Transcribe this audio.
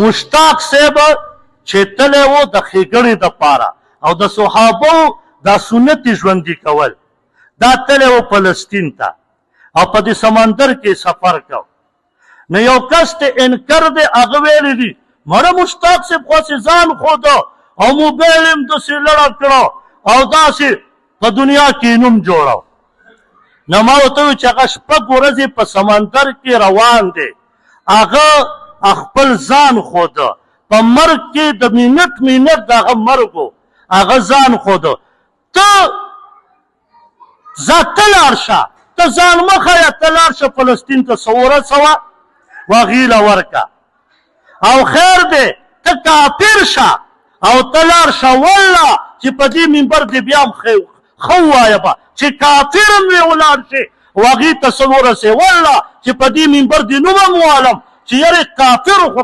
مشتاق صاحب چې تللی و د ښېګڼې دپاره او د صحابو دا سنت ژوندي کول دا تللی و فلسطین ته او په دې سمندر کې سفر کو نو یو کس ته انکر دی هغه ویلی دي مړه مشتاق صاحب خو ځان ښوده او موبایل یې داسې لړه کړه او داسې په دنیا کې نوم جوړو نو ما ورته وویل چې هغه 6 ورځې په سمندر کې روان دی هغه خپل ځان خوده په مرګ کې د منټ د هغه مرګ و هغه ځان خوده ته ځه ته لاړ شه ته ځان مه ښیه ته لاړ شه فلسطین ته 100 ورځ وه هغې له ورکه او خیر دی ته کافر شه او ته لاړ شه والله چې په دې منبر دې بیا هم ښه ووایه به چې کافر هم وې ولاړ شي او هغې ته څه ورسې والله چې په دې منبر دې نوم هم ووالم چې یارې کافر خو